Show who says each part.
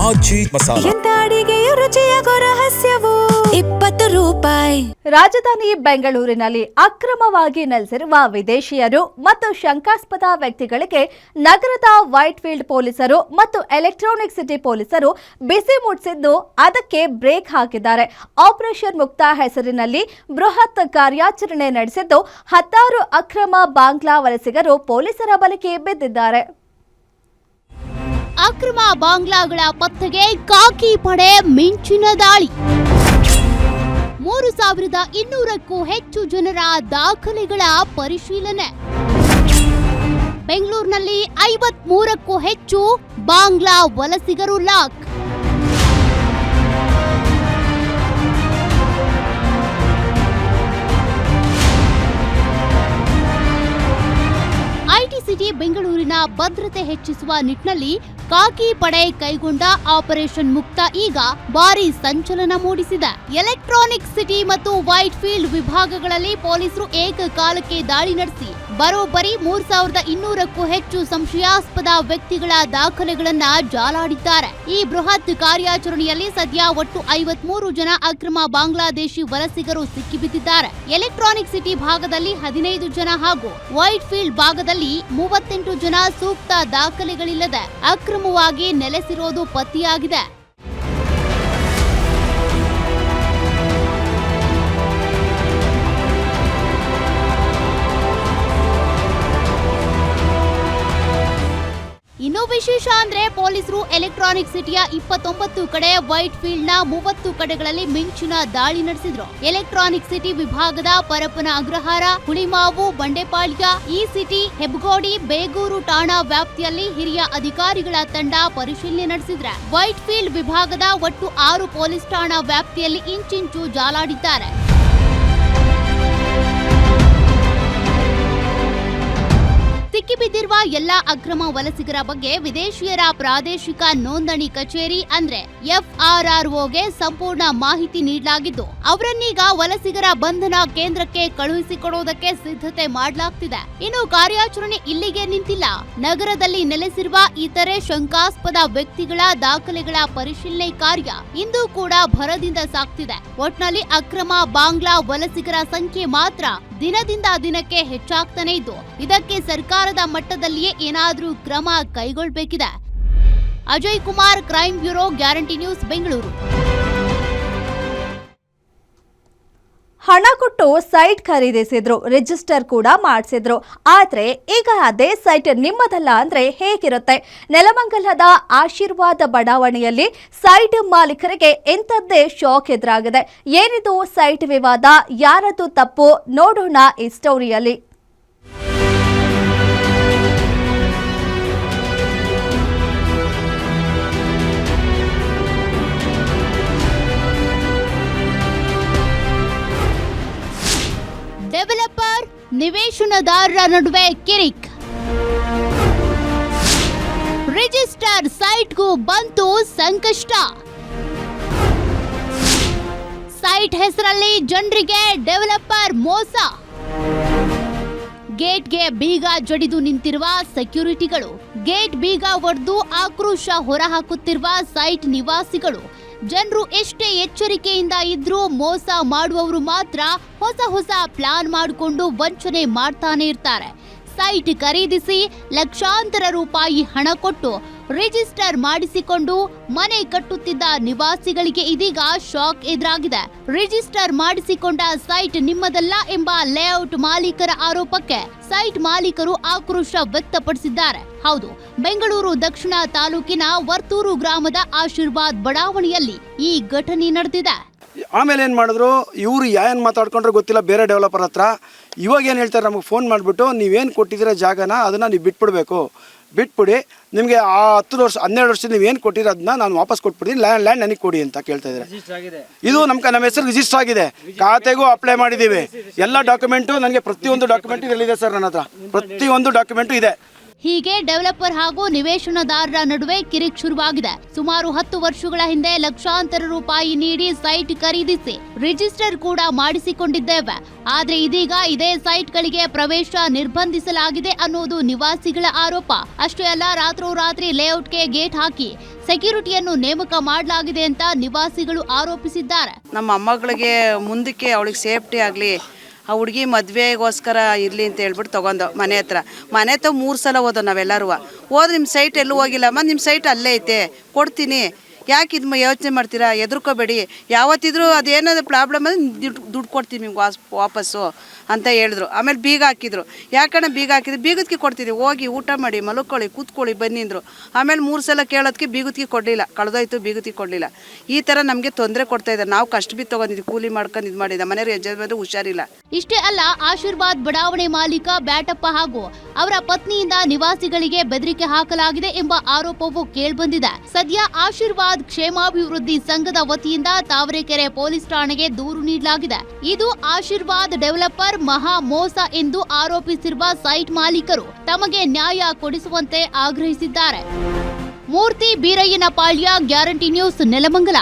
Speaker 1: ಆಜಿ ಮಸಾಲ.
Speaker 2: ಎಂತ ಅಡಿಗೆಯ ರುಚಿಯಾಗೋ ರಹಸ್ಯವು 20 ರೂಪಾಯಿ.
Speaker 3: ರಾಜಧಾನಿ ಬೆಂಗಳೂರಿನಲ್ಲಿ ಅಕ್ರಮವಾಗಿ ನೆಲೆಸಿರುವ ವಿದೇಶಿಯರು ಮತ್ತು ಶಂಕಾಸ್ಪದ ವ್ಯಕ್ತಿಗಳಿಗೆ ನಗರದ ವೈಟ್ ಫೀಲ್ಡ್ ಪೊಲೀಸರು ಮತ್ತು ಎಲೆಕ್ಟ್ರಾನಿಕ್ ಸಿಟಿ ಪೊಲೀಸರು ಬಿಸಿ ಮುಟ್ಟಿಸಿದ್ದು ಅದಕ್ಕೆ ಬ್ರೇಕ್ ಹಾಕಿದ್ದಾರೆ. ಆಪರೇಷನ್ ಮುಕ್ತ ಹೆಸರಿನಲ್ಲಿ ಬೃಹತ್ ಕಾರ್ಯಾಚರಣೆ ನಡೆಸಿದ್ದು ಹತ್ತಾರು ಅಕ್ರಮ ಬಾಂಗ್ಲಾ ವಲಸಿಗರು ಪೊಲೀಸರ ಬಲೆಗೆ ಬಿದ್ದಿದ್ದಾರೆ.
Speaker 4: ಅಕ್ರಮ ಬಾಂಗ್ಲಾಗಳ ಪತ್ತೆಗೆ ಖಾಕಿ ಪಡೆ ಮಿಂಚಿನ ದಾಳಿ. 3200ಕ್ಕೂ ಹೆಚ್ಚು ಜನರ ದಾಖಲೆಗಳ ಪರಿಶೀಲನೆ. ಬೆಂಗಳೂರಿನಲ್ಲಿ 53ಕ್ಕೂ ಹೆಚ್ಚು ಬಾಂಗ್ಲಾ ವಲಸಿಗರು ಲಾಕ್. ಐಟಿ ಸಿಟಿ ಬೆಂಗಳೂರಿನ ಭದ್ರತೆ ಹೆಚ್ಚಿಸುವ ನಿಟ್ಟಿನಲ್ಲಿ ಖಾಕಿ ಪಡೆ ಕೈಗೊಂಡ ಆಪರೇಷನ್ ಮುಕ್ತ ಈಗ ಭಾರಿ ಸಂಚಲನ ಮೂಡಿಸಿದೆ. ಎಲೆಕ್ಟ್ರಾನಿಕ್ ಸಿಟಿ ಮತ್ತು ವೈಟ್ ಫೀಲ್ಡ್ ವಿಭಾಗಗಳಲ್ಲಿ ಪೊಲೀಸರು ಏಕಕಾಲಕ್ಕೆ ದಾಳಿ ನಡೆಸಿ ಬರೋಬ್ಬರಿ 3200ಕ್ಕೂ ಹೆಚ್ಚು ಸಂಶಯಾಸ್ಪದ ವ್ಯಕ್ತಿಗಳ ದಾಖಲೆಗಳನ್ನ ಜಾಲಾಡಿದ್ದಾರೆ. ಈ ಬೃಹತ್ ಕಾರ್ಯಾಚರಣೆಯಲ್ಲಿ ಸದ್ಯ ಒಟ್ಟು 53 ಜನ ಅಕ್ರಮ ಬಾಂಗ್ಲಾದೇಶಿ ವಲಸಿಗರು ಸಿಕ್ಕಿಬಿದ್ದಿದ್ದಾರೆ. ಎಲೆಕ್ಟ್ರಾನಿಕ್ ಸಿಟಿ ಭಾಗದಲ್ಲಿ 15 ಜನ ಹಾಗೂ ವೈಟ್ ಫೀಲ್ಡ್ ಭಾಗದಲ್ಲಿ 38 ಜನ ಸೂಕ್ತ ದಾಖಲೆಗಳಿಲ್ಲದೆ ಅಕ್ರಮವಾಗಿ ನೆಲೆಸಿರೋದು ಪತ್ತೆಯಾಗಿದೆ. ಇನ್ನು ವಿಶೇಷ ಅಂದ್ರೆ ಪೊಲೀಸರು ಎಲೆಕ್ಟ್ರಾನಿಕ್ ಸಿಟಿಯ 29 ಕಡೆ, ವೈಟ್ ಫೀಲ್ಡ್ ನ 30 ಕಡೆಗಳಲ್ಲಿ ಮಿಂಚಿನ ದಾಳಿ ನಡೆಸಿದ್ರು. ಎಲೆಕ್ಟ್ರಾನಿಕ್ ಸಿಟಿ ವಿಭಾಗದ ಪರಪ್ಪನ ಅಗ್ರಹಾರ, ಹುಳಿಮಾವು, ಬಂಡೆಪಾಳ್ಯ, ಈ ಸಿಟಿ, ಹೆಬ್ಗೋಡಿ, ಬೇಗೂರು ಠಾಣಾ ವ್ಯಾಪ್ತಿಯಲ್ಲಿ ಹಿರಿಯ ಅಧಿಕಾರಿಗಳ ತಂಡ ಪರಿಶೀಲನೆ ನಡೆಸಿದ್ರೆ, ವೈಟ್ ಫೀಲ್ಡ್ ವಿಭಾಗದ ಒಟ್ಟು 6 ಪೊಲೀಸ್ ಠಾಣಾ ವ್ಯಾಪ್ತಿಯಲ್ಲಿ ಇಂಚಿಂಚು ಜಾಲಾಡಿದ್ದಾರೆ. ಸಿಕ್ಕಿಬಿದ್ದಿರುವ ಎಲ್ಲಾ ಅಕ್ರಮ ವಲಸಿಗರ ಬಗ್ಗೆ ವಿದೇಶಿಯರ ಪ್ರಾದೇಶಿಕ ನೋಂದಣಿ ಕಚೇರಿ ಅಂದ್ರೆ FRROಗೆ ಸಂಪೂರ್ಣ ಮಾಹಿತಿ ನೀಡಲಾಗಿದ್ದು ಅವರನ್ನೀಗ ವಲಸಿಗರ ಬಂಧನ ಕೇಂದ್ರಕ್ಕೆ ಕಳುಹಿಸಿಕೊಡುವುದಕ್ಕೆ ಸಿದ್ಧತೆ ಮಾಡಲಾಗ್ತಿದೆ. ಇನ್ನು ಕಾರ್ಯಾಚರಣೆ ಇಲ್ಲಿಗೆ ನಿಂತಿಲ್ಲ. ನಗರದಲ್ಲಿ ನೆಲೆಸಿರುವ ಇತರೆ ಶಂಕಾಸ್ಪದ ವ್ಯಕ್ತಿಗಳ ದಾಖಲೆಗಳ ಪರಿಶೀಲನೆ ಕಾರ್ಯ ಇಂದು ಕೂಡ ಭರದಿಂದ ಸಾಗ್ತಿದೆ. ಒಟ್ನಲ್ಲಿ ಅಕ್ರಮ ಬಾಂಗ್ಲಾ ವಲಸಿಗರ ಸಂಖ್ಯೆ ಮಾತ್ರ ದಿನದಿಂದ ದಿನಕ್ಕೆ ಹೆಚ್ಚಾಗ್ತಾನೆ ಇದ್ದು ಇದಕ್ಕೆ ಸರ್ಕಾರದ ಮಟ್ಟದಲ್ಲಿಯೇ ಏನಾದ್ರೂ ಕ್ರಮ ಕೈಗೊಳ್ಳಬೇಕಿದೆ. Ajay Kumar, crime bureau, guarantee news, Bengaluru.
Speaker 3: ಹಣ ಕೊಟ್ಟು ಸೈಟ್ ಖರೀದಿಸಿದ್ರು, ರಿಜಿಸ್ಟರ್ ಕೂಡ ಮಾಡಿಸಿದ್ರು. ಆದ್ರೆ ಈಗ ಅದೇ ಸೈಟ್ ನಿಮ್ಮದಲ್ಲ ಅಂದ್ರೆ ಹೇಗಿರುತ್ತೆ? ನೆಲಮಂಗಲದ ಆಶೀರ್ವಾದ ಬಡಾವಣೆಯಲ್ಲಿ ಸೈಟ್ ಮಾಲೀಕರಿಗೆ ಇಂಥದ್ದೇ ಶಾಕ್ ಎದುರಾಗಿದೆ. ಏನಿದು ಸೈಟ್ ವಿವಾದ? ಯಾರದು ತಪ್ಪು? ನೋಡೋಣ ಈ ಸ್ಟೋರಿಯಲ್ಲಿ.
Speaker 4: ಡೆವಲಪರ್, ನಿವೇಶನದಾರರ ನಡುವೆ ಕಿರಿಕ್. ರಿಜಿಸ್ಟರ್ ಸೈಟ್ಗೂ ಬಂತು ಸಂಕಷ್ಟ. ಸೈಟ್ ಹೆಸರಲ್ಲಿ ಜನರಿಗೆ ಡೆವಲಪರ್ ಮೋಸ. ಗೇಟ್ಗೆ ಬೀಗ ಜಡಿದು ನಿಂತಿರುವ ಸೆಕ್ಯೂರಿಟಿಗಳು, ಗೇಟ್ ಬೀಗ ಒಡೆದು ಆಕ್ರೋಶ ಹೊರಹಾಕುತ್ತಿರುವ ಸೈಟ್ ನಿವಾಸಿಗಳು. ಜನರು ಎಷ್ಟೇ ಎಚ್ಚರಿಕೆಯಿಂದ ಇದ್ರೂ ಮೋಸ ಮಾಡುವವರು ಮಾತ್ರ ಹೊಸ ಪ್ಲಾನ್ ಮಾಡಿಕೊಂಡು ವಂಚನೆ ಮಾಡ್ತಾನೆ ಇರ್ತಾರೆ. ಸೈಟ್ ಖರೀದಿಸಿ ಲಕ್ಷಾಂತರ ರೂಪಾಯಿ ಹಣ ಕೊಟ್ಟು ರಿಜಿಸ್ಟರ್ ಮಾಡಿಸಿಕೊಂಡು ಮನೆ ಕಟ್ಟುತ್ತಿದ್ದ ನಿವಾಸಿಗಳಿಗೆ ಇದೀಗ ಶಾಕ್ ಎದುರಾಗಿದೆ. ರಿಜಿಸ್ಟರ್ ಮಾಡಿಸಿಕೊಂಡ ಸೈಟ್ ನಿಮ್ಮದಲ್ಲ ಎಂಬ ಲೇಔಟ್ ಮಾಲೀಕರ ಆರೋಪಕ್ಕೆ ಸೈಟ್ ಮಾಲೀಕರು ಆಕ್ರೋಶ ವ್ಯಕ್ತಪಡಿಸಿದ್ದಾರೆ. ಹೌದು, ಬೆಂಗಳೂರು ದಕ್ಷಿಣ ತಾಲೂಕಿನ ವರ್ತೂರು ಗ್ರಾಮದ ಆಶೀರ್ವಾದ್ ಬಡಾವಣೆಯಲ್ಲಿ ಈ ಘಟನೆ ನಡೆದಿದೆ.
Speaker 5: ಆಮೇಲೆ ಏನು ಮಾಡಿದ್ರು, ಇವರು ಏನು ಮಾತಾಡ್ಕೊಂಡ್ರೆ ಗೊತ್ತಿಲ್ಲ ಬೇರೆ ಡೆವಲಪರ್ ಹತ್ರ. ಇವಾಗ ಏನು ಹೇಳ್ತಾರೆ, ನಮಗೆ ಫೋನ್ ಮಾಡಿಬಿಟ್ಟು ನೀವೇನು ಕೊಟ್ಟಿದ್ದೀರ ಜಾಗನ ಅದನ್ನು ನೀವು ಬಿಟ್ಬಿಡಿ, ನಿಮಗೆ ಆ 10 ವರ್ಷ 12 ವರ್ಷ ನೀವೇನು ಕೊಟ್ಟಿರೋ ಅದನ್ನ ನಾನು ವಾಪಸ್ ಕೊಟ್ಬಿಡ್ತೀನಿ, ಲ್ಯಾಂಡ್ ನನಗೆ ಕೊಡಿ ಅಂತ ಕೇಳ್ತಾ ಇದ್ದಾರೆ. ಇದು ನಮ್ಮ ಹೆಸರು ರಿಜಿಸ್ಟರ್ ಆಗಿದೆ, ಖಾತೆಗೂ ಅಪ್ಲೈ ಮಾಡಿದ್ದೀವಿ, ಎಲ್ಲ ಡಾಕ್ಯುಮೆಂಟು ನನಗೆ ಪ್ರತಿಯೊಂದು ಡಾಕ್ಯುಮೆಂಟು ಇಲ್ಲಿದೆ ಸರ್. ನನ್ನ ಹತ್ರ ಪ್ರತಿಯೊಂದು ಡಾಕ್ಯುಮೆಂಟು ಇದೆ.
Speaker 4: ಹೀಗೆ ಡೆವಲಪರ್ ಹಾಗೂ ನಿವೇಶನದಾರರ ನಡುವೆ ಕಿರಿಕ್ ಶುರುವಾಗಿದೆ. ಸುಮಾರು 10 ವರ್ಷಗಳ ಹಿಂದೆ ಲಕ್ಷಾಂತರ ರೂಪಾಯಿ ನೀಡಿ ಸೈಟ್ ಖರೀದಿಸಿ ರಿಜಿಸ್ಟರ್ ಕೂಡ ಮಾಡಿಸಿಕೊಂಡಿದ್ದೇವೆ. ಆದ್ರೆ ಇದೀಗ ಇದೇ ಸೈಟ್ಗಳಿಗೆ ಪ್ರವೇಶ ನಿರ್ಬಂಧಿಸಲಾಗಿದೆ ಅನ್ನೋದು ನಿವಾಸಿಗಳ ಆರೋಪ. ಅಷ್ಟೇ ಅಲ್ಲ, ರಾತ್ರೋರಾತ್ರಿ ಲೇಔಟ್ಗೆ ಗೇಟ್ ಹಾಕಿ ಸೆಕ್ಯೂರಿಟಿಯನ್ನು ನೇಮಕ ಮಾಡಲಾಗಿದೆ ಅಂತ ನಿವಾಸಿಗಳು ಆರೋಪಿಸಿದ್ದಾರೆ.
Speaker 1: ನಮ್ಮ ಮೊಮ್ಮಗಳಿಗೆ ಮುಂದಕ್ಕೆ ಅವಳಿಗೆ ಸೇಫ್ಟಿ ಆಗಲಿ, ಆ ಹುಡುಗಿ ಮದುವೆಗೋಸ್ಕರ ಇರಲಿ ಅಂತ ಹೇಳ್ಬಿಟ್ಟು ತೊಗೊಂಡು ಮನೆ ಹತ್ರ 3 ಸಲ ಹೋದೋ ನಾವೆಲ್ಲರೂ. ಹೋದ್ರೆ ನಿಮ್ಮ ಸೈಟ್ ಎಲ್ಲೂ ಹೋಗಿಲ್ಲ, ಮತ್ತು ನಿಮ್ಮ ಸೈಟ್ ಅಲ್ಲೇ ಐತೆ ಕೊಡ್ತೀನಿ, ಯಾಕೆ ಇದು ಯೋಚನೆ ಮಾಡ್ತೀರಾ, ಹೆದರ್ಕೋಬೇಡಿ, ಯಾವತ್ತಿದ್ರೂ ಅದೇನಾದ್ರು ಪ್ರಾಬ್ಲಮ್ ಅಂದರೆ ದುಡ್ಡು ಕೊಡ್ತೀವಿ ನಿಮ್ಗೆ ವಾಪಸ್ಸು ಅಂತ ಹೇಳಿದ್ರು. ಆಮೇಲೆ ಬೀಗ ಹಾಕಿದ್ರು. ಯಾಕಣ್ಣ ಬೀಗ ಹಾಕಿದ್ರು? ಬೀಗದ್ಕೆ ಕೊಡ್ತೀವಿ, ಹೋಗಿ ಊಟ ಮಾಡಿ ಮಲ್ಕೊಳ್ಳಿ ಕೂತ್ಕೊಳ್ಳಿ ಬನ್ನಿ ಅಂದರು. ಆಮೇಲೆ 3 ಸಲ ಕೇಳೋದಕ್ಕೆ ಬೀಗದ್ಕೆ ಕೊಡಲಿಲ್ಲ, ಕಳೆದೋಯ್ತು ಬೀಗದ್ಕೆ ಕೊಡಲಿಲ್ಲ. ಈ ಥರ ನಮಗೆ ತೊಂದರೆ ಕೊಡ್ತಾ ಇದ್ದಾರೆ. ನಾವು ಕಷ್ಟ ಬಿದ್ದು ತೊಗೊಂಡಿದ್ವಿ, ಕೂಲಿ ಮಾಡ್ಕೊಂಡು ಇದು ಮಾಡಿದ್ದೆ, ಮನೆಯವ್ರು ಯಜಮಾನರು ಹುಷಾರಿಲ್ಲ.
Speaker 4: ಇಷ್ಟೇ ಅಲ್ಲ, ಆಶೀರ್ವಾದ್ ಬಡಾವಣೆ ಮಾಲೀಕ ಬ್ಯಾಟಪ್ಪ ಹಾಗೂ ಅವರ ಪತ್ನಿಯಿಂದ ನಿವಾಸಿಗಳಿಗೆ ಬೆದರಿಕೆ ಹಾಕಲಾಗಿದೆ ಎಂಬ ಆರೋಪವು ಕೇಳ್ಬಂದಿದೆ. ಸದ್ಯ ಆಶೀರ್ವಾದ್ ಕ್ಷೇಮಾಭಿವೃದ್ಧಿ ಸಂಘದ ವತಿಯಿಂದ ತಾವರೆಕೆರೆ ಪೊಲೀಸ್ ಠಾಣೆಗೆ ದೂರು ನೀಡಲಾಗಿದೆ. ಇದು ಆಶೀರ್ವಾದ್ ಡೆವಲಪರ್ ಮಹಾ ಮೋಸ ಎಂದು ಆರೋಪಿಸಿರುವ ಸೈಟ್ ಮಾಲೀಕರು ತಮಗೆ ನ್ಯಾಯ ಕೊಡಿಸುವಂತೆ ಆಗ್ರಹಿಸಿದ್ದಾರೆ. ಮೂರ್ತಿ ಬೀರಯ್ಯನಪಾಳ್ಯ, ಗ್ಯಾರಂಟಿ ನ್ಯೂಸ್, ನೆಲಮಂಗಲ.